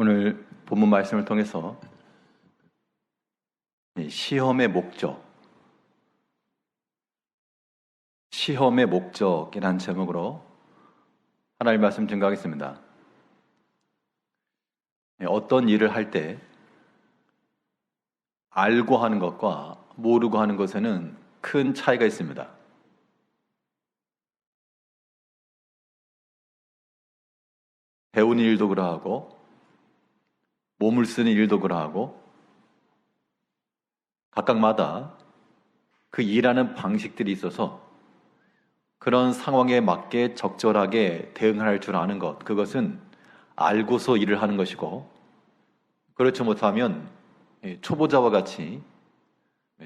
오늘 본문 말씀을 통해서 시험의 목적이라는 제목으로 하나님 말씀 증거하겠습니다. 어떤 일을 할 때 알고 하는 것과 모르고 하는 것에는 큰 차이가 있습니다. 배우는 일도 그러하고 몸을 쓰는 일도 그러하고 각각마다 그 일하는 방식들이 있어서 그런 상황에 맞게 적절하게 대응할 줄 아는 것, 그것은 알고서 일을 하는 것이고, 그렇지 못하면 초보자와 같이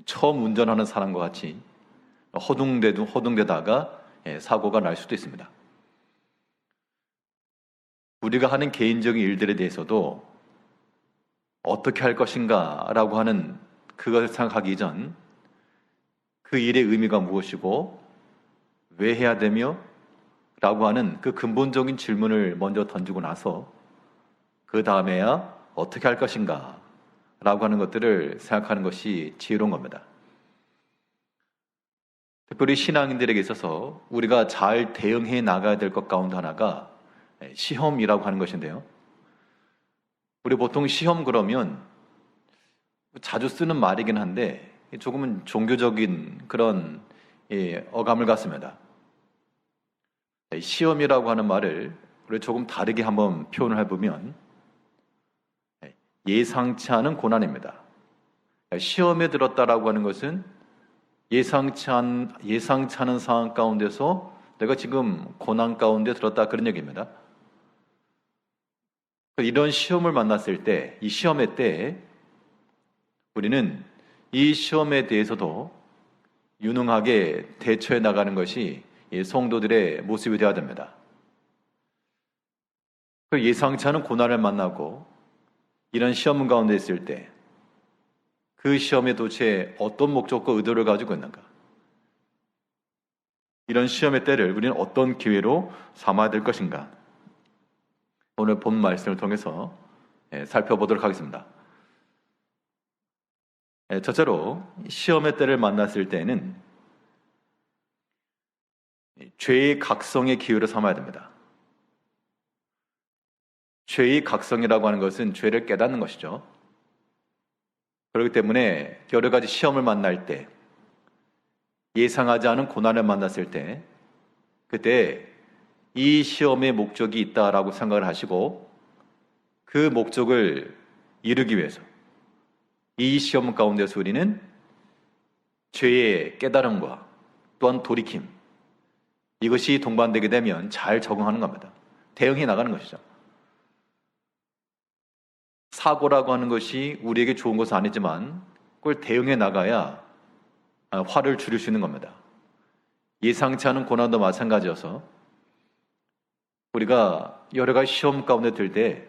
처음 운전하는 사람과 같이 허둥대다가 사고가 날 수도 있습니다. 우리가 하는 개인적인 일들에 대해서도 어떻게 할 것인가 라고 하는 그것을 생각하기 이전 그 일의 의미가 무엇이고 왜 해야 되며 라고 하는 그 근본적인 질문을 먼저 던지고 나서 그 다음에야 어떻게 할 것인가 라고 하는 것들을 생각하는 것이 지혜로운 겁니다. 특별히 신앙인들에게 있어서 우리가 잘 대응해 나가야 될 것 가운데 하나가 시험이라고 하는 것인데요. 우리 보통 시험 그러면 자주 쓰는 말이긴 한데 조금은 종교적인 그런 어감을 갖습니다. 시험이라고 하는 말을 우리 조금 다르게 한번 표현을 해보면 예상치 않은 고난입니다. 시험에 들었다라고 하는 것은 예상치 않은 상황 가운데서 내가 지금 고난 가운데 들었다, 그런 얘기입니다. 이런 시험을 만났을 때, 이 시험의 때에 우리는 이 시험에 대해서도 유능하게 대처해 나가는 것이 성도들의 모습이 되어야 됩니다. 예상치 않은 고난을 만나고 이런 시험 가운데 있을 때 그 시험에 도대체 어떤 목적과 의도를 가지고 있는가? 이런 시험의 때를 우리는 어떤 기회로 삼아야 될 것인가? 오늘 본 말씀을 통해서 살펴보도록 하겠습니다. 첫째로 시험의 때를 만났을 때는 죄의 각성의 기회로 삼아야 됩니다. 죄의 각성이라고 하는 것은 죄를 깨닫는 것이죠. 그렇기 때문에 여러 가지 시험을 만날 때, 예상하지 않은 고난을 만났을 때, 그때 이 시험의 목적이 있다라고 생각을 하시고 그 목적을 이루기 위해서 이 시험 가운데서 우리는 죄의 깨달음과 또한 돌이킴, 이것이 동반되게 되면 잘 적응하는 겁니다. 대응해 나가는 것이죠. 사고라고 하는 것이 우리에게 좋은 것은 아니지만 그걸 대응해 나가야 화를 줄일 수 있는 겁니다. 예상치 않은 고난도 마찬가지여서 우리가 여러 가지 시험 가운데 들 때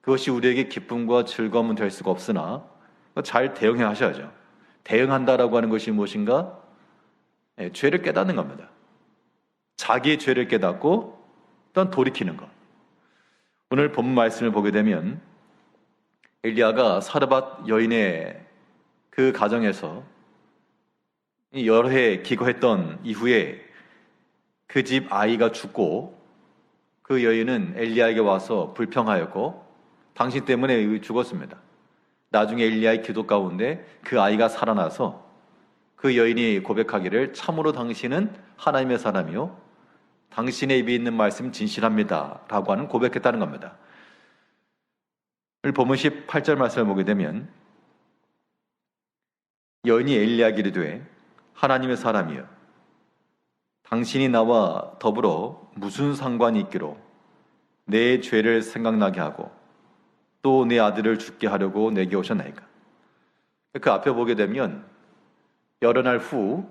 그것이 우리에게 기쁨과 즐거움은 될 수가 없으나 잘 대응해 하셔야죠. 대응한다라고 하는 것이 무엇인가? 죄를 깨닫는 겁니다. 자기의 죄를 깨닫고 또한 돌이키는 것. 오늘 본문 말씀을 보게 되면 엘리야가 사르밧 여인의 그 가정에서 여러 해 기거했던 이후에 그 집 아이가 죽고 그 여인은 엘리야에게 와서 불평하였고 당신 때문에 죽었습니다. 나중에 엘리야의 기도 가운데 그 아이가 살아나서 그 여인이 고백하기를 참으로 당신은 하나님의 사람이요 당신의 입에 있는 말씀 진실합니다 라고 하는 고백했다는 겁니다. 오늘 본문 18절 말씀을 보게 되면 여인이 엘리야에게 이르되 하나님의 사람이여 당신이 나와 더불어 무슨 상관이 있기로 내 죄를 생각나게 하고 또 내 아들을 죽게 하려고 내게 오셨나이까. 그 앞에 보게 되면 여러 날 후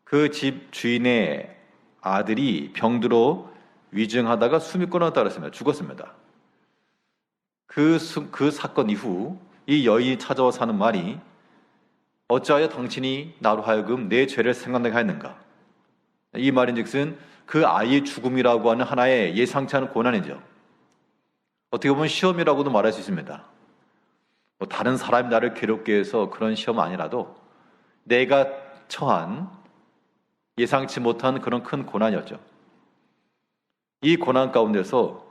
그 집 주인의 아들이 병들어 위증하다가 숨이 끊어졌다 그랬습니다. 죽었습니다. 그 사건 이후 이 여인이 찾아와서 하는 말이 어찌하여 당신이 나로 하여금 내 죄를 생각나게 하였는가? 이 말인즉슨 그 아이의 죽음이라고 하는 하나의 예상치 않은 고난이죠. 어떻게 보면 시험이라고도 말할 수 있습니다. 뭐 다른 사람이 나를 괴롭게 해서 그런 시험 아니라도 내가 처한 예상치 못한 그런 큰 고난이었죠. 이 고난 가운데서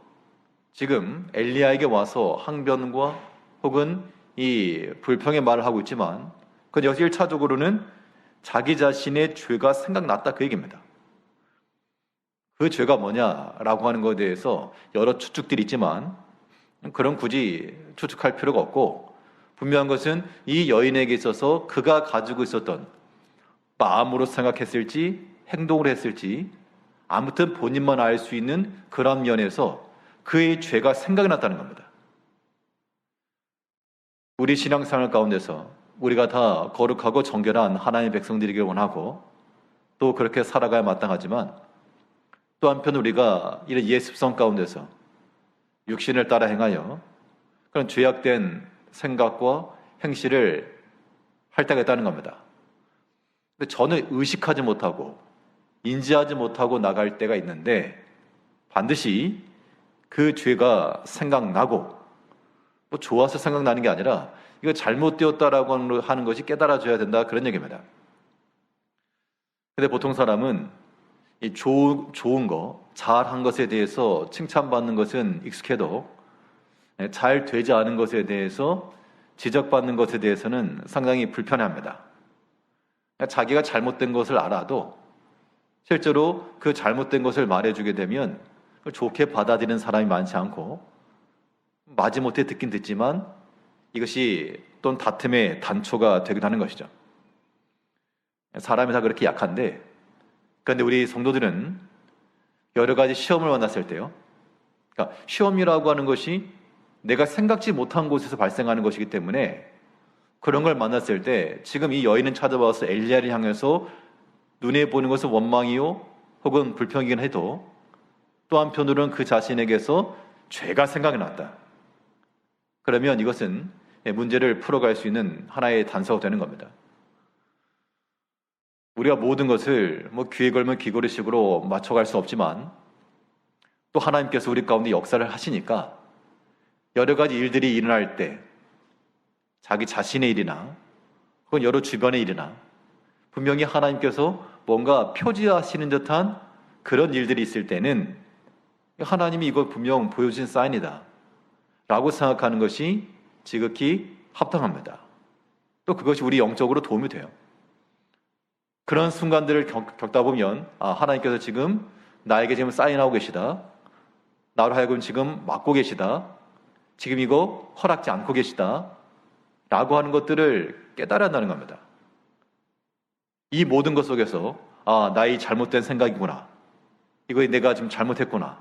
지금 엘리야에게 와서 항변과 혹은 이 불평의 말을 하고 있지만 그 역시 1차적으로는 자기 자신의 죄가 생각났다 그 얘기입니다. 그 죄가 뭐냐라고 하는 것에 대해서 여러 추측들이 있지만 그런 굳이 추측할 필요가 없고 분명한 것은 이 여인에게 있어서 그가 가지고 있었던 마음으로 생각했을지 행동을 했을지 아무튼 본인만 알 수 있는 그런 면에서 그의 죄가 생각이 났다는 겁니다. 우리 신앙생활 가운데서 우리가 다 거룩하고 정결한 하나님의 백성들이길 원하고 또 그렇게 살아가야 마땅하지만 또 한편 우리가 이런 예습성 가운데서 육신을 따라 행하여 그런 죄악된 생각과 행실을 할 때가 있다는 겁니다. 근데 저는 의식하지 못하고 인지하지 못하고 나갈 때가 있는데 반드시 그 죄가 생각나고 뭐 좋아서 생각나는 게 아니라 이거 잘못되었다라고 하는 것이 깨달아져야 된다 그런 얘기입니다. 근데 보통 사람은 이 좋은 거, 잘한 것에 대해서 칭찬받는 것은 익숙해도 잘 되지 않은 것에 대해서 지적받는 것에 대해서는 상당히 불편해합니다. 자기가 잘못된 것을 알아도 실제로 그 잘못된 것을 말해주게 되면 좋게 받아들이는 사람이 많지 않고 마지못해 듣긴 듣지만 이것이 또는 다툼의 단초가 되기도 하는 것이죠. 사람이 다 그렇게 약한데 그런데 우리 성도들은 여러 가지 시험을 만났을 때요. 그러니까 시험이라고 하는 것이 내가 생각지 못한 곳에서 발생하는 것이기 때문에 그런 걸 만났을 때 지금 이 여인은 찾아와서 엘리야를 향해서 눈에 보는 것은 원망이요 혹은 불평이긴 해도 또 한편으로는 그 자신에게서 죄가 생각이 났다. 그러면 이것은 문제를 풀어갈 수 있는 하나의 단서가 되는 겁니다. 우리가 모든 것을 귀에 걸면 귀걸이식으로 맞춰갈 수 없지만 또 하나님께서 우리 가운데 역사를 하시니까 여러 가지 일들이 일어날 때 자기 자신의 일이나 혹은 여러 주변의 일이나 분명히 하나님께서 뭔가 표지하시는 듯한 그런 일들이 있을 때는 하나님이 이걸 분명 보여주신 사인이다 라고 생각하는 것이 지극히 합당합니다. 또 그것이 우리 영적으로 도움이 돼요. 그런 순간들을 겪다 보면 하나님께서 지금 나에게 지금 사인하고 계시다. 나로 하여금 지금 막고 계시다. 지금 이거 허락지 않고 계시다. 라고 하는 것들을 깨달아야 한다는 겁니다. 이 모든 것 속에서 나의 잘못된 생각이구나. 이거 내가 지금 잘못했구나.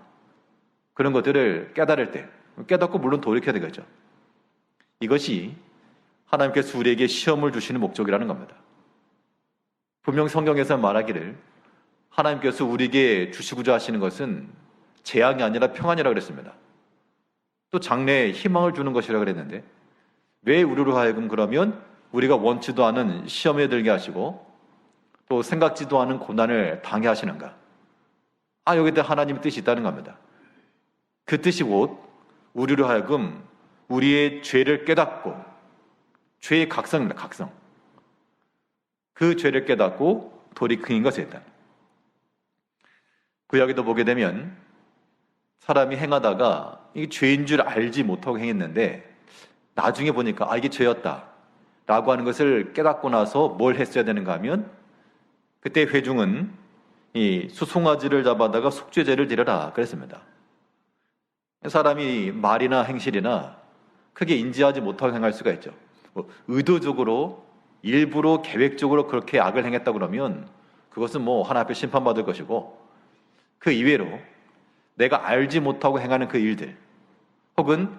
그런 것들을 깨달을 때 깨닫고 물론 돌이켜야 되겠죠. 이것이 하나님께서 우리에게 시험을 주시는 목적이라는 겁니다. 분명 성경에서 말하기를 하나님께서 우리에게 주시고자 하시는 것은 재앙이 아니라 평안이라고 그랬습니다. 또 장래에 희망을 주는 것이라고 그랬는데 왜 우리로 하여금 그러면 우리가 원치도 않은 시험에 들게 하시고 또 생각지도 않은 고난을 당해 하시는가? 여기다 하나님의 뜻이 있다는 겁니다. 그 뜻이 곧 우리로 하여금 우리의 죄를 깨닫고 죄의 각성입니다. 각성. 그 죄를 깨닫고 돌이키는 것이다. 구약에도 보게 되면 사람이 행하다가 이게 죄인 줄 알지 못하고 행했는데 나중에 보니까 이게 죄였다 라고 하는 것을 깨닫고 나서 뭘 했어야 되는가 하면 그때 회중은 이 수송아지를 잡아다가 속죄제를 드려라 그랬습니다. 사람이 말이나 행실이나 크게 인지하지 못하고 행할 수가 있죠. 의도적으로 일부러 계획적으로 그렇게 악을 행했다 그러면 그것은 하나 앞에 심판받을 것이고 그 이외로 내가 알지 못하고 행하는 그 일들 혹은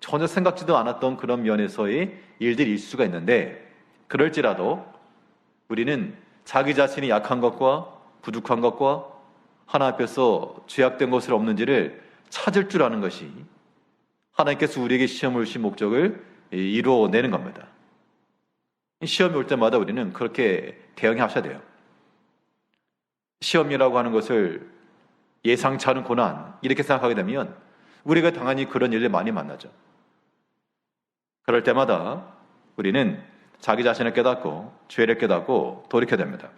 전혀 생각지도 않았던 그런 면에서의 일들이 있을 수가 있는데 그럴지라도 우리는 자기 자신이 약한 것과 부족한 것과 하나 앞에서 죄악된 것을 없는지를 찾을 줄 아는 것이 하나님께서 우리에게 시험을 주신 목적을 이루어내는 겁니다. 시험이 올 때마다 우리는 그렇게 대응하셔야 돼요. 시험이라고 하는 것을 예상치 않은 고난 이렇게 생각하게 되면 우리가 당연히 그런 일을 많이 만나죠. 그럴 때마다 우리는 자기 자신을 깨닫고 죄를 깨닫고 돌이켜야 됩니다.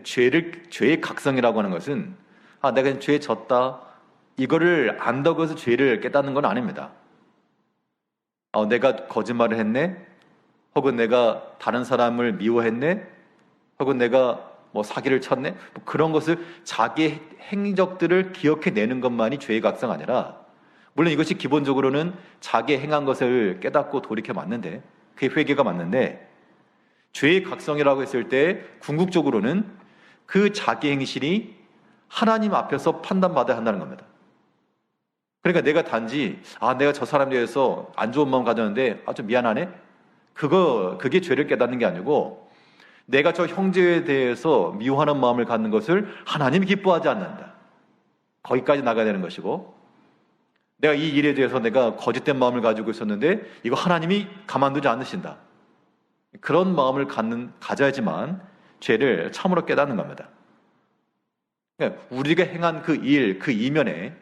죄의 각성이라고 하는 것은 내가 죄에 졌다 이거를 안다고 해서 죄를 깨닫는 건 아닙니다. 내가 거짓말을 했네, 혹은 내가 다른 사람을 미워했네, 혹은 내가 사기를 쳤네, 그런 것을 자기의 행적들을 기억해내는 것만이 죄의 각성 아니라, 물론 이것이 기본적으로는 자기 행한 것을 깨닫고 돌이켜 맞는데, 그게 회개가 맞는데, 죄의 각성이라고 했을 때 궁극적으로는 그 자기 행실이 하나님 앞에서 판단받아야 한다는 겁니다. 그러니까 내가 단지 내가 저 사람에 대해서 안 좋은 마음 가졌는데 좀 미안하네, 그게 죄를 깨닫는 게 아니고, 내가 저 형제에 대해서 미워하는 마음을 갖는 것을 하나님이 기뻐하지 않는다, 거기까지 나가야 되는 것이고, 내가 이 일에 대해서 내가 거짓된 마음을 가지고 있었는데 이거 하나님이 가만두지 않으신다, 그런 마음을 가져야지만 죄를 참으로 깨닫는 겁니다. 그러니까 우리가 행한 그 일, 그 이면에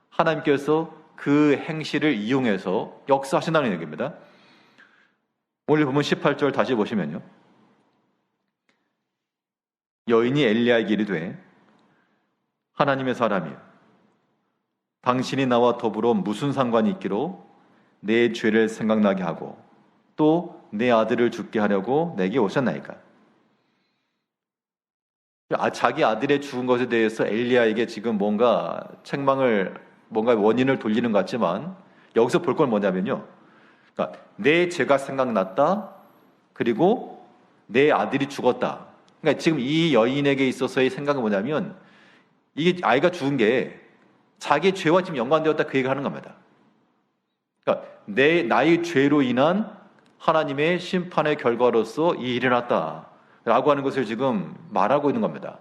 하나님께서 그 행실을 이용해서 역사하신다는 얘기입니다. 오늘 보면 18절 다시 보시면요, 여인이 엘리야에게 이르되 하나님의 사람이여, 당신이 나와 더불어 무슨 상관이 있기로 내 죄를 생각나게 하고 또 내 아들을 죽게 하려고 내게 오셨나이까. 자기 아들의 죽은 것에 대해서 엘리야에게 지금 뭔가 원인을 돌리는 것 같지만, 여기서 볼 건 뭐냐면요, 그러니까 내 죄가 생각났다, 그리고 내 아들이 죽었다. 그러니까 지금 이 여인에게 있어서의 생각은 뭐냐면, 이게 아이가 죽은 게 자기의 죄와 지금 연관되었다, 그 얘기를 하는 겁니다. 그러니까 나의 죄로 인한 하나님의 심판의 결과로서 이 일이 났다 라고 하는 것을 지금 말하고 있는 겁니다.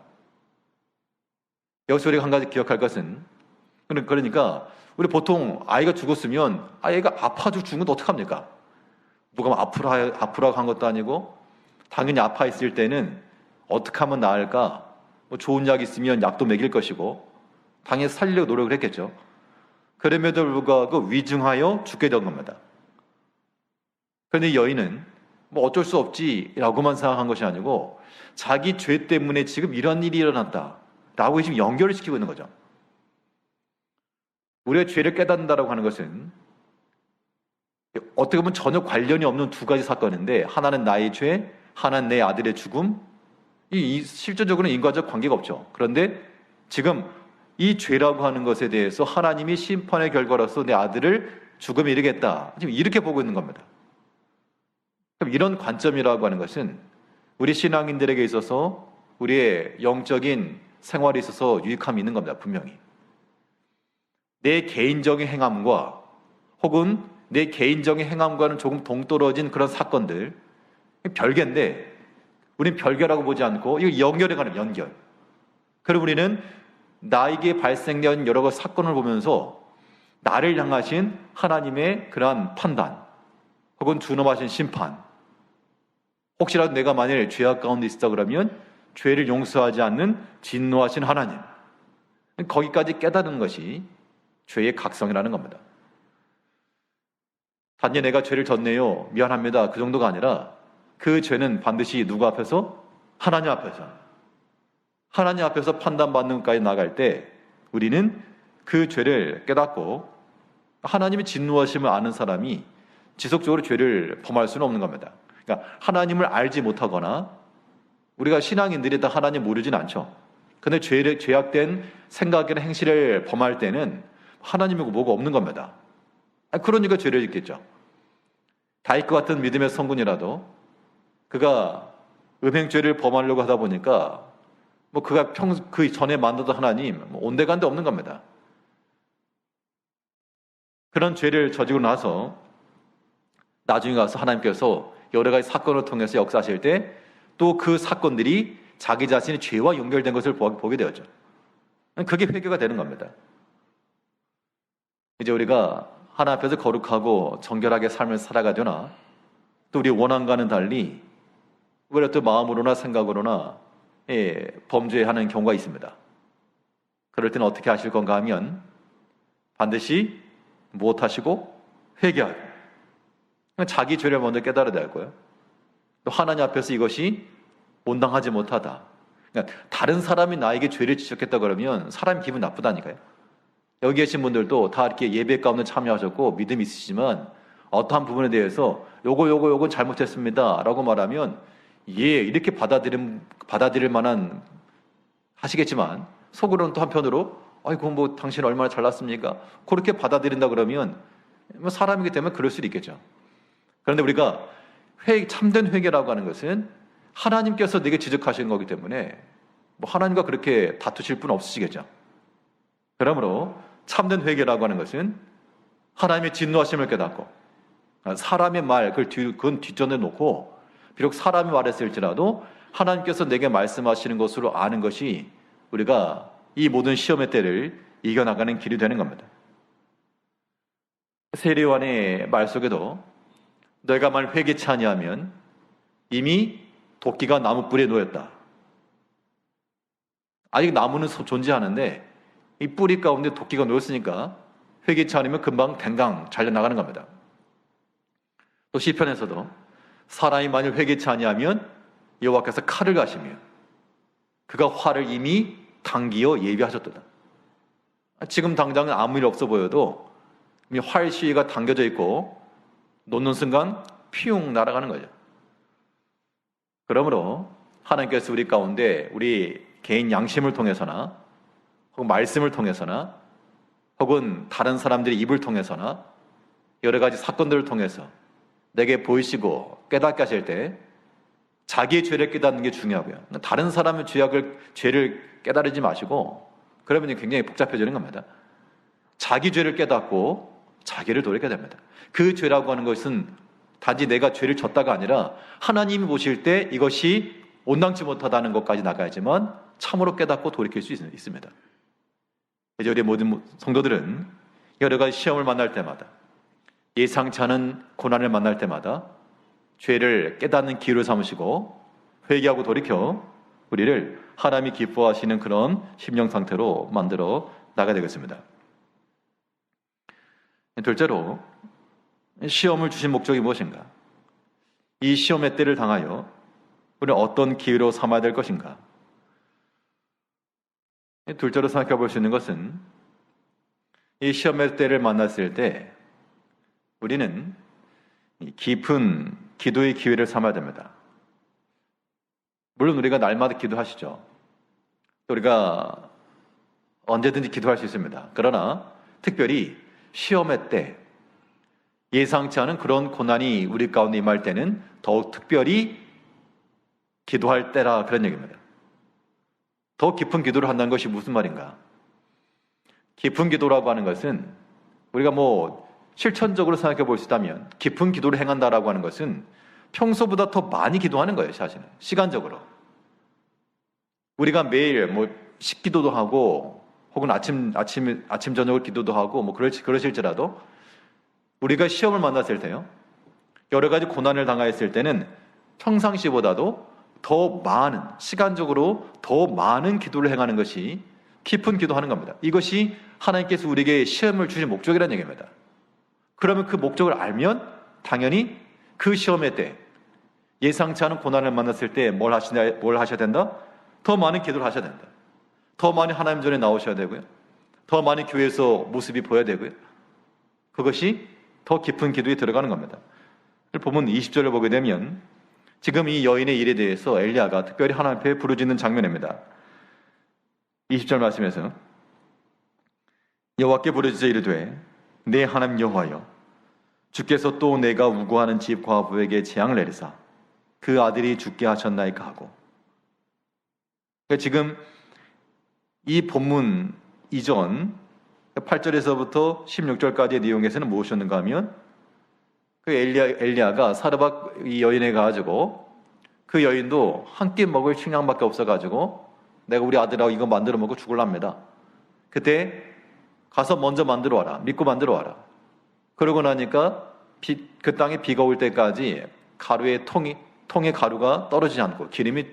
여기서 우리가 한 가지 기억할 것은, 그러니까 우리 보통 아이가 죽었으면 아이가 아파서 죽은 건 어떡합니까? 누가 아프라고 한 것도 아니고, 당연히 아파 있을 때는 어떻게 하면 나을까, 좋은 약 있으면 약도 먹일 것이고 당연히 살리려고 노력을 했겠죠. 그럼에도 불구하고 위중하여 죽게 된 겁니다. 그런데 이 여인은 어쩔 수 없지라고만 생각한 것이 아니고, 자기 죄 때문에 지금 이런 일이 일어났다 라고 지금 연결을 시키고 있는 거죠. 우리가 죄를 깨닫는다라고 하는 것은 어떻게 보면 전혀 관련이 없는 두 가지 사건인데, 하나는 나의 죄, 하나는 내 아들의 죽음. 실질적으로는 인과적 관계가 없죠. 그런데 지금 이 죄라고 하는 것에 대해서 하나님이 심판의 결과로서 내 아들을 죽음에 이르겠다, 지금 이렇게 보고 있는 겁니다. 그럼 이런 관점이라고 하는 것은 우리 신앙인들에게 있어서 우리의 영적인 생활에 있어서 유익함이 있는 겁니다. 분명히 내 개인적인 행함과 혹은 내 개인적인 행함과는 조금 동떨어진 그런 사건들, 별개인데 우리는 별개라고 보지 않고 이거 연결해 가는 연결. 그리고 우리는 나에게 발생된 여러 가지 사건을 보면서 나를 향하신 하나님의 그러한 판단 혹은 준엄하신 심판, 혹시라도 내가 만일 죄악 가운데 있었다 그러면 죄를 용서하지 않는 진노하신 하나님, 거기까지 깨닫는 것이 죄의 각성이라는 겁니다. 단지 내가 죄를 졌네요, 미안합니다, 그 정도가 아니라 그 죄는 반드시 누구 앞에서? 하나님 앞에서 판단받는 것까지 나갈 때 우리는 그 죄를 깨닫고 하나님의 진노하심을 아는 사람이 지속적으로 죄를 범할 수는 없는 겁니다. 그러니까 하나님을 알지 못하거나, 우리가 신앙인들이 다 하나님 모르진 않죠. 그런데 죄악된 생각이나 행실을 범할 때는 하나님이고 뭐가 없는 겁니다. 그러니까 죄를 짓겠죠. 다윗과 같은 믿음의 성군이라도 그가 음행죄를 범하려고 하다 보니까 그가 그 전에 만나던 하나님 온데간데 없는 겁니다. 그런 죄를 저지르고 나서 나중에 가서 하나님께서 여러 가지 사건을 통해서 역사하실 때 또 그 사건들이 자기 자신의 죄와 연결된 것을 보게 되었죠. 그게 회개가 되는 겁니다. 이제 우리가 하나님 앞에서 거룩하고 정결하게 삶을 살아가려나, 또 우리의 원함과는 달리 우리가 또 마음으로나 생각으로나 범죄하는 경우가 있습니다. 그럴 때는 어떻게 하실 건가 하면, 반드시 무엇하시고? 회개하고. 자기 죄를 먼저 깨달아야 될 거예요. 또 하나님 앞에서 이것이 온당하지 못하다. 그러니까 다른 사람이 나에게 죄를 지적했다 그러면 사람이 기분 나쁘다니까요. 여기 계신 분들도 다 이렇게 예배 가운데 참여하셨고 믿음이 있으시지만 어떠한 부분에 대해서 요건 잘못했습니다 라고 말하면 예, 이렇게 받아들일 만한 하시겠지만 속으로는 또 한편으로 아이고 뭐 당신 얼마나 잘났습니까? 그렇게 받아들인다 그러면 뭐 사람이기 때문에 그럴 수도 있겠죠. 그런데 우리가 참된 회개라고 하는 것은 하나님께서 내게 지적하신 거기 때문에 뭐 하나님과 그렇게 다투실 분 없으시겠죠. 그러므로 참된 회개라고 하는 것은 하나님의 진노하심을 깨닫고 사람의 말 그건 뒷전에 놓고 비록 사람이 말했을지라도 하나님께서 내게 말씀하시는 것으로 아는 것이 우리가 이 모든 시험의 때를 이겨나가는 길이 되는 겁니다. 세례요한의 말 속에도 너희가 만일 회개치 아니하면 이미 도끼가 나무 뿌리에 놓였다. 아직 나무는 존재하는데 이 뿌리 가운데 도끼가 놓였으니까 회개치 않으면 금방 댕강 잘려나가는 겁니다. 또 시편에서도 사람이 만일 회개치 아니하면 여호와께서 칼을 가시며 그가 활을 이미 당기어 예비하셨도다. 지금 당장은 아무 일 없어 보여도 이미 활 시위가 당겨져 있고 놓는 순간 피웅 날아가는 거죠. 그러므로 하나님께서 우리 가운데 우리 개인 양심을 통해서나 혹은 말씀을 통해서나 혹은 다른 사람들의 입을 통해서나 여러 가지 사건들을 통해서 내게 보이시고 깨닫게 하실 때 자기의 죄를 깨닫는 게 중요하고요. 다른 사람의 죄를 깨달으지 마시고 그러면 굉장히 복잡해지는 겁니다. 자기 죄를 깨닫고 자기를 돌이켜야 됩니다. 그 죄라고 하는 것은 단지 내가 죄를 졌다가 아니라 하나님이 보실 때 이것이 온당치 못하다는 것까지 나가야지만 참으로 깨닫고 돌이킬 수 있습니다. 이제 우리 모든 성도들은 여러 가지 시험을 만날 때마다 예상치 않은 고난을 만날 때마다 죄를 깨닫는 기회를 삼으시고 회개하고 돌이켜 우리를 하나님이 기뻐하시는 그런 심령 상태로 만들어 나가야 되겠습니다. 둘째로 시험을 주신 목적이 무엇인가? 이 시험의 때를 당하여 우리는 어떤 기회로 삼아야 될 것인가? 둘째로 생각해 볼 수 있는 것은 이 시험의 때를 만났을 때 우리는 깊은 기도의 기회를 삼아야 됩니다. 물론 우리가 날마다 기도하시죠. 우리가 언제든지 기도할 수 있습니다. 그러나 특별히 시험의 때 예상치 않은 그런 고난이 우리 가운데 임할 때는 더욱 특별히 기도할 때라 그런 얘기입니다. 더 깊은 기도를 한다는 것이 무슨 말인가? 깊은 기도라고 하는 것은 우리가 실천적으로 생각해 볼 수 있다면 깊은 기도를 행한다라고 하는 것은 평소보다 더 많이 기도하는 거예요, 사실은. 시간적으로. 우리가 매일 식기도도 하고 혹은 아침 저녁을 기도도 하고 그러실지라도 우리가 시험을 만났을 때요. 여러 가지 고난을 당하였을 때는 평상시보다도 더 많은, 시간적으로 더 많은 기도를 행하는 것이 깊은 기도하는 겁니다. 이것이 하나님께서 우리에게 시험을 주신 목적이라는 얘기입니다. 그러면 그 목적을 알면 당연히 그 시험의 때 예상치 않은 고난을 만났을 때 뭘 하셔야 된다? 더 많은 기도를 하셔야 된다. 더 많이 하나님 전에 나오셔야 되고요. 더 많이 교회에서 모습이 보여야 되고요. 그것이 더 깊은 기도에 들어가는 겁니다. 보면 20절을 보게 되면 지금 이 여인의 일에 대해서 엘리야가 특별히 하나님 앞에 부르짖는 장면입니다. 20절 말씀에서 여호와께 부르짖어 이르되 내 하나님 여호와여 주께서 또 내가 우고하는 집 과부에게 재앙을 내리사 그 아들이 죽게 하셨나이까 하고. 그러니까 지금 이 본문 이전 8절에서부터 16절까지의 내용에서는 무엇이었는가 하면 그 엘리야가 사르밧 이 여인에 가가지고 그 여인도 한 끼 먹을 식량밖에 없어가지고 내가 우리 아들하고 이거 만들어 먹고 죽을랍니다. 그때 가서 먼저 만들어 와라. 믿고 만들어 와라. 그러고 나니까 그 땅에 비가 올 때까지 가루의 통에 가루가 떨어지지 않고 기름이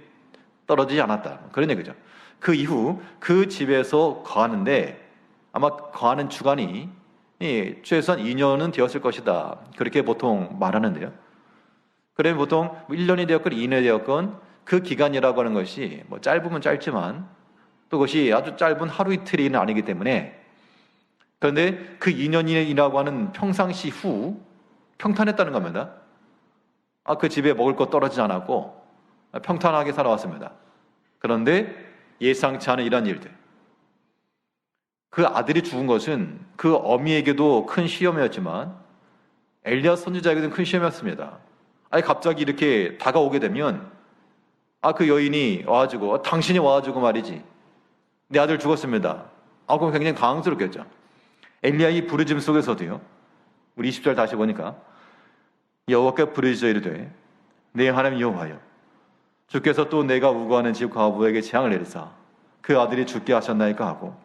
떨어지지 않았다. 그런 얘기죠. 그 이후 그 집에서 거하는데 아마 거하는 주간이 최소한 2년은 되었을 것이다. 그렇게 보통 말하는데요. 그러면 보통 1년이 되었건 2년이 되었건 그 기간이라고 하는 것이 뭐 짧으면 짧지만 또 그것이 아주 짧은 하루 이틀이 아니기 때문에, 그런데 그 2년이라고 하는 평상시 후 평탄했다는 겁니다. 그 집에 먹을 것 떨어지지 않았고 평탄하게 살아왔습니다. 그런데 예상치 않은 이런 일들, 그 아들이 죽은 것은 그 어미에게도 큰 시험이었지만 엘리야 선지자에게도 큰 시험이었습니다. 갑자기 이렇게 다가오게 되면 그 여인이 와가지고 당신이 와가지고 말이지 내 아들 죽었습니다. 그럼 굉장히 당황스럽겠죠. 엘리야의 부르짖음 속에서도요, 우리 20절 다시 보니까 여호와께 부르짖어 이르되 내 하나님 여호와여, 주께서 또 내가 우거하는 집 과부에게 재앙을 내리사 그 아들이 죽게 하셨나이까 하고,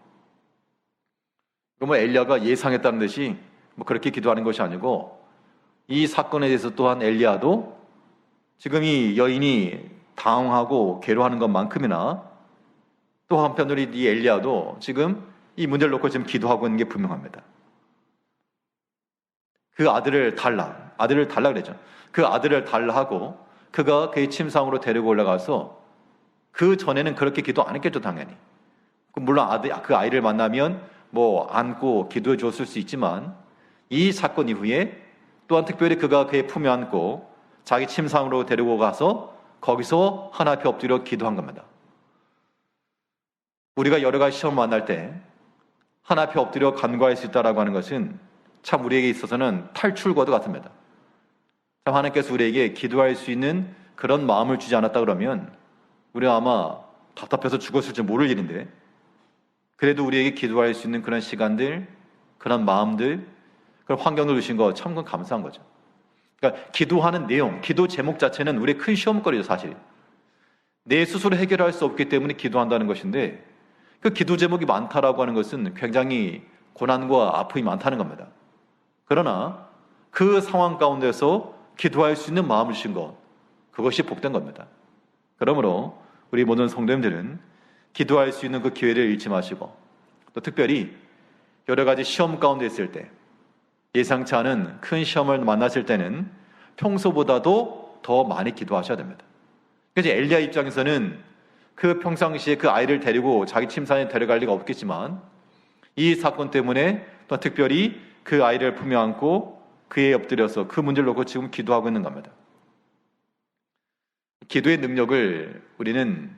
엘리야가 예상했다는 듯이 그렇게 기도하는 것이 아니고, 이 사건에 대해서 또한 엘리야도 지금 이 여인이 당황하고 괴로워하는 것만큼이나 또 한편으로 이 엘리야도 지금 이 문제를 놓고 지금 기도하고 있는 게 분명합니다. 그 아들을 달라 그랬죠. 그 아들을 달라 하고 그가 그의 침상으로 데리고 올라가서, 그 전에는 그렇게 기도 안 했겠죠, 당연히. 물론 그 아이를 만나면 안고 기도해 줬을 수 있지만, 이 사건 이후에 또한 특별히 그가 그의 품에 안고 자기 침상으로 데리고 가서 거기서 하나 앞에 엎드려 기도한 겁니다. 우리가 여러 가지 시험 만날 때 하나 앞에 엎드려 간구할 수 있다라고 하는 것은 참 우리에게 있어서는 탈출과도 같습니다. 참 하나님께서 우리에게 기도할 수 있는 그런 마음을 주지 않았다 그러면 우리가 아마 답답해서 죽었을지 모를 일인데, 그래도 우리에게 기도할 수 있는 그런 시간들, 그런 마음들, 그런 환경을 주신 거 참 감사한 거죠. 그러니까 기도하는 내용, 기도 제목 자체는 우리의 큰 시험거리죠, 사실. 내 스스로 해결할 수 없기 때문에 기도한다는 것인데, 그 기도 제목이 많다라고 하는 것은 굉장히 고난과 아픔이 많다는 겁니다. 그러나 그 상황 가운데서 기도할 수 있는 마음을 주신 것, 그것이 복된 겁니다. 그러므로 우리 모든 성도님들은 기도할 수 있는 그 기회를 잃지 마시고, 또 특별히 여러 가지 시험 가운데 있을 때, 예상치 않은 큰 시험을 만났을 때는 평소보다도 더 많이 기도하셔야 됩니다. 그래서 엘리야 입장에서는 그 평상시에 그 아이를 데리고 자기 침상에 데려갈 리가 없겠지만, 이 사건 때문에 또 특별히 그 아이를 품에 안고 그에 엎드려서 그 문제를 놓고 지금 기도하고 있는 겁니다. 기도의 능력을 우리는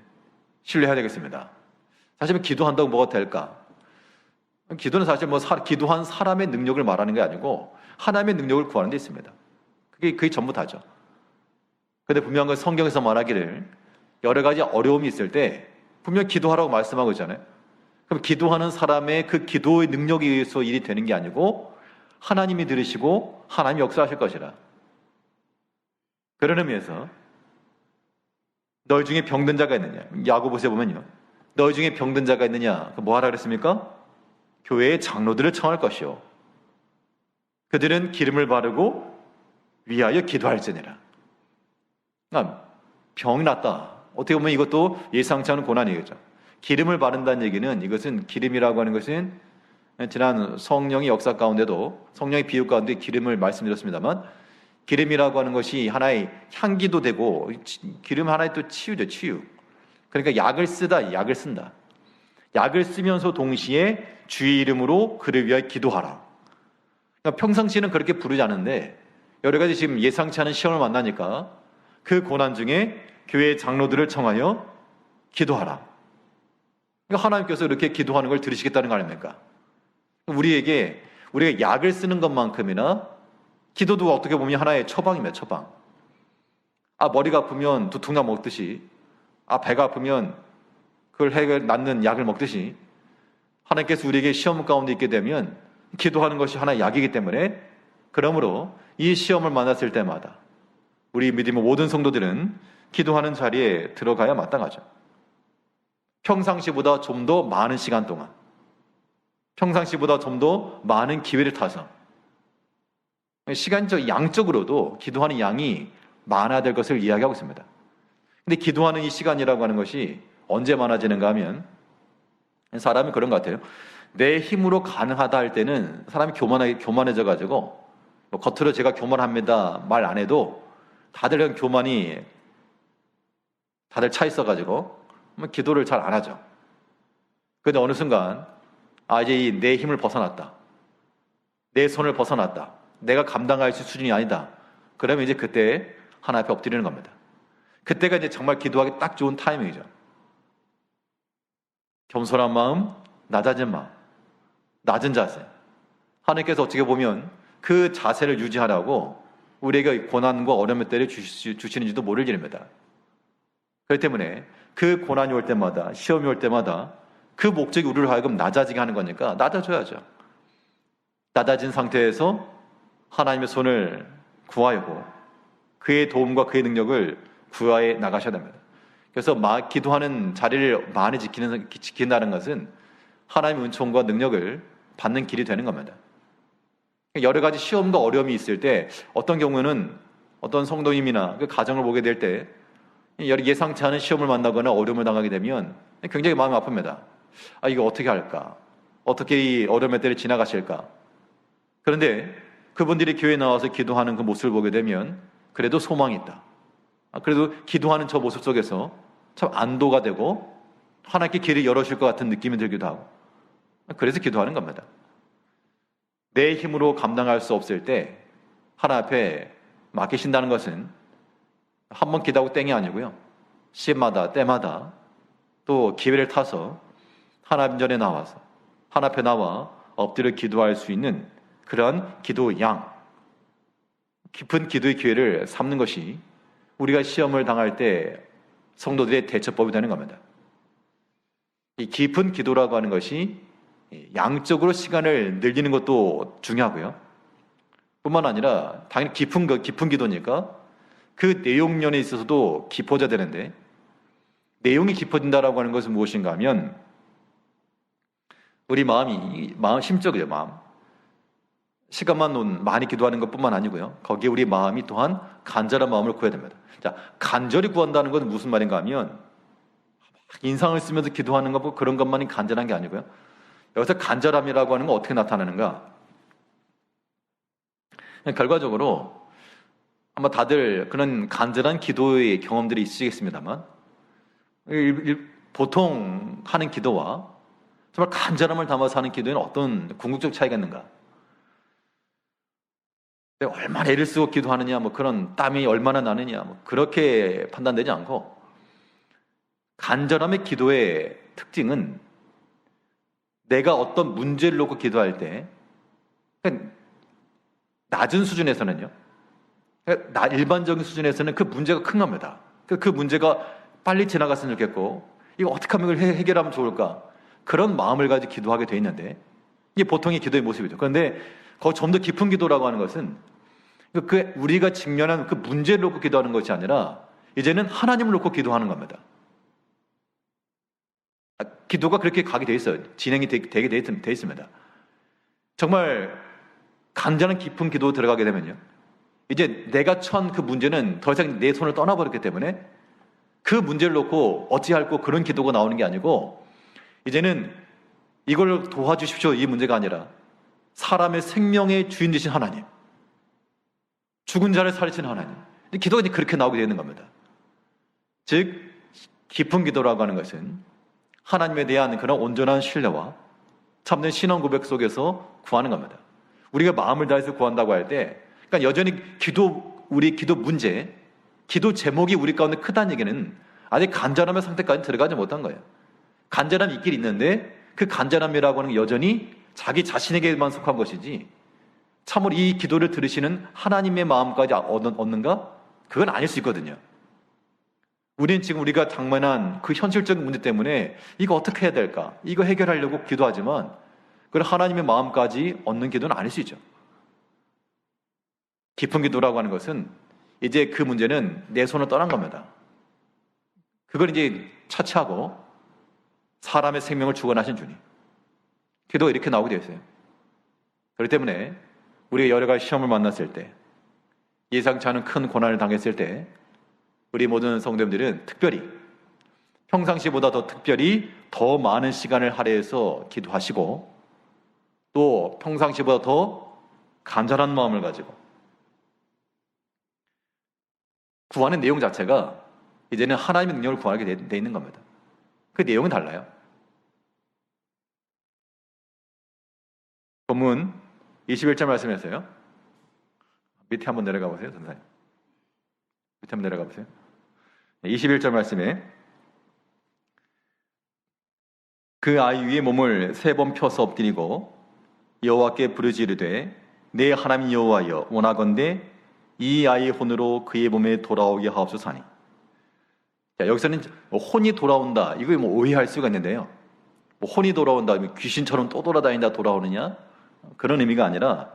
신뢰해야 되겠습니다. 사실 기도한다고 뭐가 될까? 기도는 사실 기도한 사람의 능력을 말하는 게 아니고 하나님의 능력을 구하는 데 있습니다. 그게 전부 다죠. 그런데 분명한 건 성경에서 말하기를 여러 가지 어려움이 있을 때 분명 기도하라고 말씀하고 있잖아요. 그럼 기도하는 사람의 그 기도의 능력에 의해서 일이 되는 게 아니고 하나님이 들으시고 하나님이 역사하실 것이라. 그런 의미에서 너희 중에 병든 자가 있느냐? 야고보서에 보면요, 너희 중에 병든 자가 있느냐? 뭐 하라 그랬습니까? 교회의 장로들을 청할 것이요, 그들은 기름을 바르고 위하여 기도할지니라. 그러니까 병이 났다. 어떻게 보면 이것도 예상치 않은 고난이겠죠. 기름을 바른다는 얘기는, 이것은 기름이라고 하는 것은 지난 성령의 역사 가운데도, 성령의 비유 가운데 기름을 말씀드렸습니다만, 기름이라고 하는 것이 하나의 향기도 되고, 기름 하나의 또 치유죠, 치유. 그러니까 약을 쓴다. 약을 쓰면서 동시에 주의 이름으로 그를 위하여 기도하라. 그러니까 평상시에는 그렇게 부르지 않은데 여러 가지 지금 예상치 않은 시험을 만나니까 그 고난 중에 교회의 장로들을 청하여 기도하라. 그러니까 하나님께서 이렇게 기도하는 걸 들으시겠다는 거 아닙니까? 우리가 약을 쓰는 것만큼이나 기도도 어떻게 보면 하나의 처방입니다. 처방. 머리가 아프면 두통약 먹듯이, 배가 아프면 그걸 낫는 약을 먹듯이, 하나님께서 우리에게 시험 가운데 있게 되면 기도하는 것이 하나의 약이기 때문에, 그러므로 이 시험을 만났을 때마다 우리 믿음의 모든 성도들은 기도하는 자리에 들어가야 마땅하죠. 평상시보다 좀 더 많은 시간 동안, 평상시보다 좀 더 많은 기회를 타서, 양적으로도 기도하는 양이 많아야 될 것을 이야기하고 있습니다. 근데 기도하는 이 시간이라고 하는 것이 언제 많아지는가 하면, 사람이 그런 것 같아요. 내 힘으로 가능하다 할 때는 사람이 교만해져가지고 뭐 겉으로 제가 교만합니다 말 안 해도 다들 그냥 교만이 다들 차 있어가지고 기도를 잘 안 하죠. 그런데 어느 순간 이제 내 힘을 벗어났다, 내 손을 벗어났다, 내가 감당할 수 수준이 아니다, 그러면 이제 그때 하나님 앞에 엎드리는 겁니다. 그때가 이제 정말 기도하기 딱 좋은 타이밍이죠. 겸손한 마음, 낮아진 마음, 낮은 자세. 하나님께서 어떻게 보면 그 자세를 유지하라고 우리에게 고난과 어려움의 때를 주시는지도 모를 일입니다. 그렇기 때문에 그 고난이 올 때마다, 시험이 올 때마다 그 목적이 우리를 하여금 낮아지게 하는 거니까 낮아져야죠. 낮아진 상태에서 하나님의 손을 구하고 그의 도움과 그의 능력을 구하해 나가셔야 됩니다. 그래서 기도하는 자리를 많이 지킨다는 것은 하나님의 은총과 능력을 받는 길이 되는 겁니다. 여러 가지 시험과 어려움이 있을 때 어떤 경우는 어떤 성도님이나 그 가정을 보게 될 때 예상치 않은 시험을 만나거나 어려움을 당하게 되면 굉장히 마음이 아픕니다. 이거 어떻게 할까? 어떻게 이 어려움의 때를 지나가실까? 그런데 그분들이 교회에 나와서 기도하는 그 모습을 보게 되면 그래도 소망이 있다. 그래도 기도하는 저 모습 속에서 참 안도가 되고 하나님께 길을 열어줄 것 같은 느낌이 들기도 하고, 그래서 기도하는 겁니다. 내 힘으로 감당할 수 없을 때 하나님 앞에 맡기신다는 것은 한 번 기도하고 땡이 아니고요, 시마다 때마다 또 기회를 타서 하나님 전에 나와서 하나님 앞에 나와 엎드려 기도할 수 있는 그러한 기도 양, 깊은 기도의 기회를 삼는 것이 우리가 시험을 당할 때 성도들의 대처법이 되는 겁니다. 이 깊은 기도라고 하는 것이 양적으로 시간을 늘리는 것도 중요하고요, 뿐만 아니라 당연히 깊은 기도니까 그 내용면에 있어서도 깊어져야 되는데, 내용이 깊어진다라고 하는 것은 무엇인가 하면 우리 마음 심적이죠. 마음 시간만 많이 기도하는 것뿐만 아니고요, 거기에 우리 마음이 또한 간절한 마음을 구해야 됩니다. 자, 간절히 구한다는 것은 무슨 말인가 하면 인상을 쓰면서 기도하는 것, 그런 것만이 간절한 게 아니고요, 여기서 간절함이라고 하는 건 어떻게 나타나는가? 결과적으로 아마 다들 그런 간절한 기도의 경험들이 있으시겠습니다만, 보통 하는 기도와 정말 간절함을 담아서 하는 기도에는 어떤 궁극적 차이가 있는가? 내가 얼마나 애를 쓰고 기도하느냐, 그런 땀이 얼마나 나느냐, 그렇게 판단되지 않고, 간절함의 기도의 특징은 내가 어떤 문제를 놓고 기도할 때 낮은 수준에서는요, 일반적인 수준에서는 그 문제가 큰 겁니다. 그 문제가 빨리 지나갔으면 좋겠고, 이거 어떻게 하면 이걸 해결하면 좋을까, 그런 마음을 가지고 기도하게 돼 있는데, 이게 보통의 기도의 모습이죠. 그런데 거기 좀 더 깊은 기도라고 하는 것은 우리가 직면한 그 문제를 놓고 기도하는 것이 아니라 이제는 하나님을 놓고 기도하는 겁니다. 기도가 그렇게 가게 돼 있어요. 진행이 되게 돼 있습니다. 정말 간절한 깊은 기도 들어가게 되면요, 이제 내가 처한 그 문제는 더 이상 내 손을 떠나버렸기 때문에 그 문제를 놓고 어찌할꼬 그런 기도가 나오는 게 아니고, 이제는 이걸 도와주십시오, 이 문제가 아니라 사람의 생명의 주인 되신 하나님, 죽은 자를 살리시는 하나님, 기도가 이제 그렇게 나오게 되는 겁니다. 즉 깊은 기도라고 하는 것은 하나님에 대한 그런 온전한 신뢰와 참된 신앙 고백 속에서 구하는 겁니다. 우리가 마음을 다해서 구한다고 할 때, 그러니까 여전히 우리 기도 문제, 기도 제목이 우리 가운데 크다는 얘기는 아직 간절함의 상태까지 들어가지 못한 거예요. 간절함이 있긴 있는데 그 간절함이라고 하는 게 여전히 자기 자신에게만 속한 것이지 참으로 이 기도를 들으시는 하나님의 마음까지 얻는가? 그건 아닐 수 있거든요. 우리는 지금 우리가 당면한 그 현실적인 문제 때문에 이거 어떻게 해야 될까? 이거 해결하려고 기도하지만 그걸 하나님의 마음까지 얻는 기도는 아닐 수 있죠. 깊은 기도라고 하는 것은 이제 그 문제는 내 손을 떠난 겁니다. 그걸 이제 차치하고 사람의 생명을 주관하신 주님, 기도가 이렇게 나오게 되어 있어요. 그렇기 때문에 우리가 여러 가지 시험을 만났을 때, 예상치 않은 큰 고난을 당했을 때 우리 모든 성도님들은 특별히 평상시보다 더 특별히 더 많은 시간을 할애해서 기도하시고 또 평상시보다 더 간절한 마음을 가지고 구하는 내용 자체가 이제는 하나님의 능력을 구하게 돼 있는 겁니다. 그 내용은 달라요. 본문 21절 말씀에서요. 밑에 한번 내려가 보세요, 전사님. 밑에 한번 내려가 보세요. 21절 말씀에 그 아이 위에 몸을 3번 펴서 엎드리고 여호와께 부르짖으되 내 하나님 여호와여 원하건대 이 아이의 혼으로 그의 몸에 돌아오게 하옵소서하니. 자, 여기서는 혼이 돌아온다, 이거 뭐 오해할 수가 있는데요. 뭐 혼이 돌아온다, 귀신처럼 또 돌아다닌다, 돌아오느냐, 그런 의미가 아니라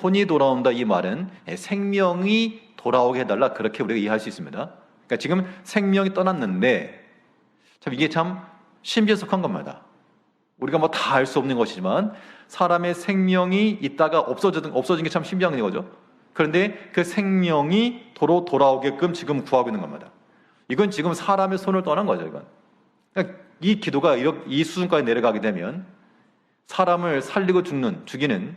혼이 돌아온다, 이 말은 생명이 돌아오게 해달라, 그렇게 우리가 이해할 수 있습니다. 그러니까 지금 생명이 떠났는데 참 이게 참 신비속한 겁니다. 우리가 뭐 다 알 수 없는 것이지만 사람의 생명이 있다가 없어진 게 참 신비한 거죠. 그런데 그 생명이 도로 돌아오게끔 지금 구하고 있는 겁니다. 이건 지금 사람의 손을 떠난 거죠. 이건 그러니까 이 기도가 이 수준까지 내려가게 되면 사람을 살리고 죽이는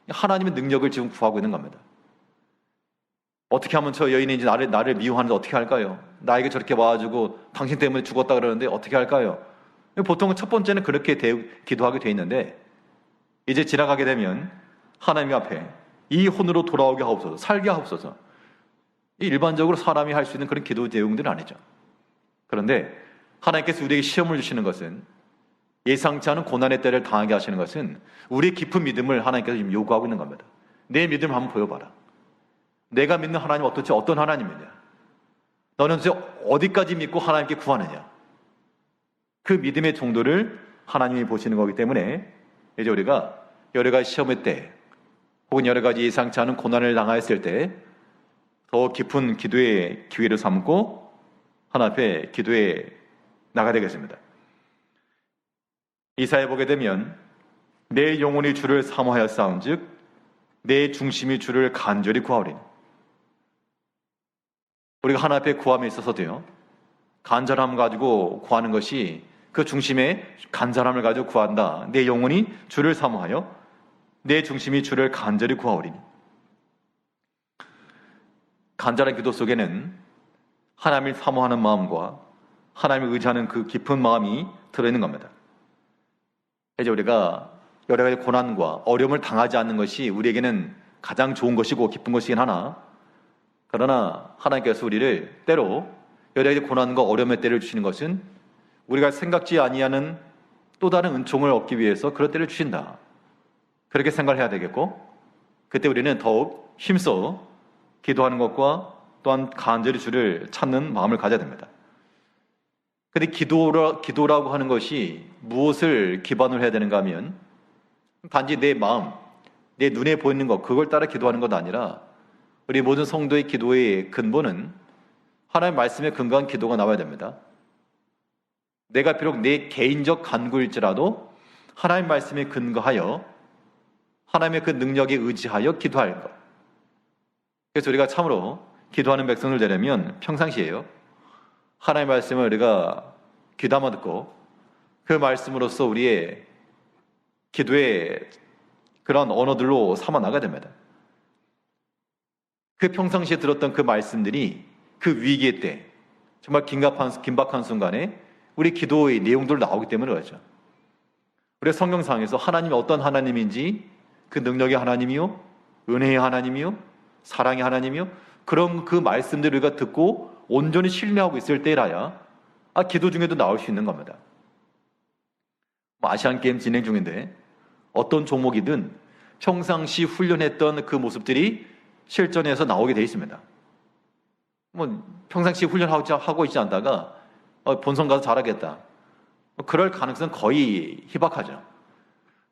하나님의 능력을 지금 구하고 있는 겁니다. 어떻게 하면 저 여인이 이제 나를 미워하는데 어떻게 할까요? 나에게 저렇게 와가지고 당신 때문에 죽었다 그러는데 어떻게 할까요? 보통 첫 번째는 그렇게 기도하게 돼 있는데 이제 지나가게 되면 하나님 앞에 이 혼으로 돌아오게 하옵소서, 살게 하옵소서. 일반적으로 사람이 할 수 있는 그런 기도 내용들은 아니죠. 그런데 하나님께서 우리에게 시험을 주시는 것은, 예상치 않은 고난의 때를 당하게 하시는 것은 우리의 깊은 믿음을 하나님께서 지금 요구하고 있는 겁니다. 내 믿음을 한번 보여봐라. 내가 믿는 하나님 어떤 하나님이냐? 너는 도대체 어디까지 믿고 하나님께 구하느냐? 그 믿음의 정도를 하나님이 보시는 거기 때문에 이제 우리가 여러 가지 시험의 때 혹은 여러 가지 예상치 않은 고난을 당하였을 때 더 깊은 기도의 기회를 삼고 하나님 앞에 기도에 나가야 되겠습니다. 이사야 보게 되면 내 영혼이 주를 사모하였사온즉 내 중심이 주를 간절히 구하오리니. 우리가 하나님 앞에 구함에 있어서도요, 간절함 가지고 구하는 것이 그 중심에 간절함을 가지고 구한다. 내 영혼이 주를 사모하여 내 중심이 주를 간절히 구하오리니. 간절한 기도 속에는 하나님을 사모하는 마음과 하나님을 의지하는 그 깊은 마음이 들어있는 겁니다. 이제 우리가 여러 가지 고난과 어려움을 당하지 않는 것이 우리에게는 가장 좋은 것이고 기쁜 것이긴 하나, 그러나 하나님께서 우리를 때로 여러 가지 고난과 어려움의 때를 주시는 것은 우리가 생각지 아니하는 또 다른 은총을 얻기 위해서 그런 때를 주신다, 그렇게 생각을 해야 되겠고, 그때 우리는 더욱 힘써 기도하는 것과 또한 간절히 주를 찾는 마음을 가져야 됩니다. 그런데 기도라고 하는 것이 무엇을 기반으로 해야 되는가 하면 단지 내 마음, 내 눈에 보이는 것, 그걸 따라 기도하는 것 아니라 우리 모든 성도의 기도의 근본은 하나님의 말씀에 근거한 기도가 나와야 됩니다. 내가 비록 내 개인적 간구일지라도 하나님의 말씀에 근거하여 하나님의 그 능력에 의지하여 기도할 것. 그래서 우리가 참으로 기도하는 백성을 되려면 평상시에요, 하나님의 말씀을 우리가 귀담아 듣고 그 말씀으로써 우리의 기도의 그런 언어들로 삼아 나가야 됩니다. 그 평상시에 들었던 그 말씀들이 그 위기의 때, 정말 긴박한 순간에 우리 기도의 내용들로 나오기 때문에 그렇죠. 우리가 성경상에서 하나님이 어떤 하나님인지, 그 능력의 하나님이요, 은혜의 하나님이요, 사랑의 하나님이요, 그런 그 말씀들을 우리가 듣고 온전히 신뢰하고 있을 때라야 기도 중에도 나올 수 있는 겁니다. 아시안게임 진행 중인데 어떤 종목이든 평상시 훈련했던 그 모습들이 실전에서 나오게 되어 있습니다. 평상시 훈련하고 있지 않다가 본선 가서 잘하겠다, 그럴 가능성은 거의 희박하죠.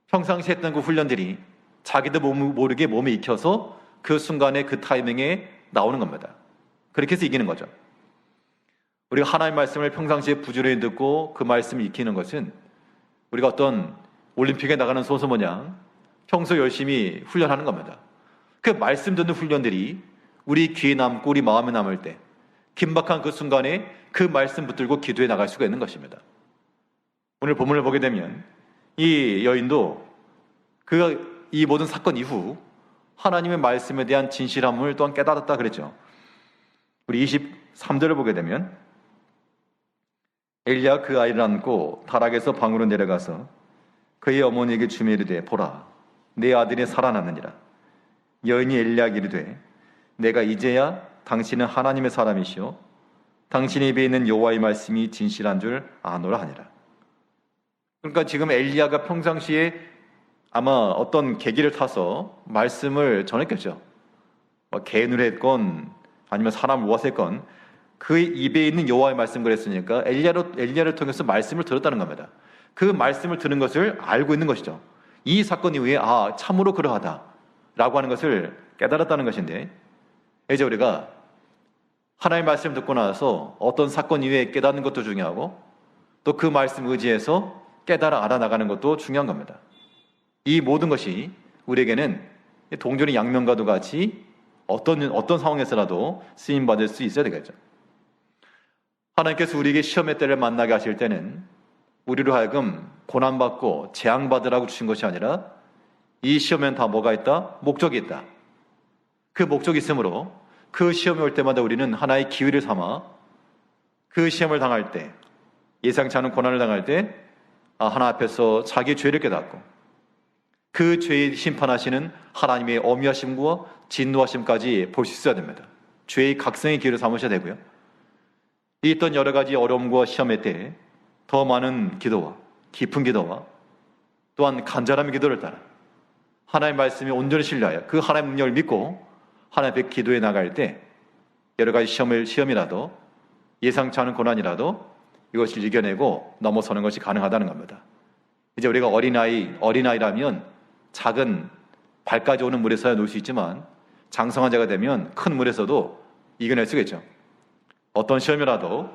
평상시 했던 그 훈련들이 자기도 모르게 몸에 익혀서 그 순간에 그 타이밍에 나오는 겁니다. 그렇게 해서 이기는 거죠. 우리가 하나님의 말씀을 평상시에 부지런히 듣고 그 말씀을 익히는 것은 우리가 어떤 올림픽에 나가는 선수 모양 평소 열심히 훈련하는 겁니다. 그 말씀 듣는 훈련들이 우리 귀에 남고 우리 마음에 남을 때 긴박한 그 순간에 그 말씀 붙들고 기도해 나갈 수가 있는 것입니다. 오늘 본문을 보게 되면 이 여인도 이 모든 사건 이후 하나님의 말씀에 대한 진실함을 또한 깨달았다 그랬죠. 우리 23절을 보게 되면 엘리야 그 아이를 안고 다락에서 방으로 내려가서 그의 어머니에게 주며 이르되 보라 내 아들이 살아났느니라. 여인이 엘리야에게 이르되 내가 이제야 당신은 하나님의 사람이시오 당신의 입에 있는 여호와의 말씀이 진실한 줄 아노라 하니라. 그러니까 지금 엘리야가 평상시에 아마 어떤 계기를 타서 말씀을 전했겠죠. 개인으로 했건 아니면 사람을 모아서 했건 그 입에 있는 여호와의 말씀 그랬으니까 엘리야를 통해서 말씀을 들었다는 겁니다. 그 말씀을 들은 것을 알고 있는 것이죠. 이 사건 이후에 참으로 그러하다라고 하는 것을 깨달았다는 것인데, 이제 우리가 하나님의 말씀을 듣고 나서 어떤 사건 이후에 깨닫는 것도 중요하고 또 그 말씀 의지해서 깨달아 알아나가는 것도 중요한 겁니다. 이 모든 것이 우리에게는 동전의 양면과도 같이 어떤 상황에서라도 쓰임받을 수 있어야 되겠죠. 하나님께서 우리에게 시험의 때를 만나게 하실 때는 우리로 하여금 고난받고 재앙받으라고 주신 것이 아니라 이 시험에는 다 뭐가 있다? 목적이 있다. 그 목적이 있으므로 그 시험이 올 때마다 우리는 하나의 기회를 삼아 그 시험을 당할 때, 예상치 않은 고난을 당할 때 하나 앞에서 자기의 죄를 깨닫고 그 죄의 심판하시는 하나님의 어미하심과 진노하심까지 볼 수 있어야 됩니다. 죄의 각성의 기회를 삼으셔야 되고요. 이 있던 여러 가지 어려움과 시험의 때에 더 많은 기도와 깊은 기도와 또한 간절함의 기도를 따라 하나님의 말씀에 온전히 신뢰하여 그 하나님의 능력을 믿고 하나님 앞에 기도해 나갈 때 여러 가지 시험이라도 예상치 않은 고난이라도 이것을 이겨내고 넘어서는 것이 가능하다는 겁니다. 이제 우리가 어린아이라면 작은 발까지 오는 물에서야 놀 수 있지만 장성한 자가 되면 큰 물에서도 이겨낼 수가 있죠. 어떤 시험이라도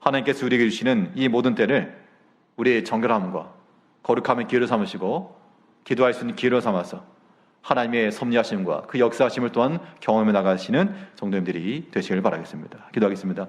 하나님께서 우리에게 주시는 이 모든 때를 우리의 정결함과 거룩함의 기회로 삼으시고 기도할 수 있는 기회로 삼아서 하나님의 섭리하심과 그 역사하심을 또한 경험해 나가시는 성도님들이 되시길 바라겠습니다. 기도하겠습니다.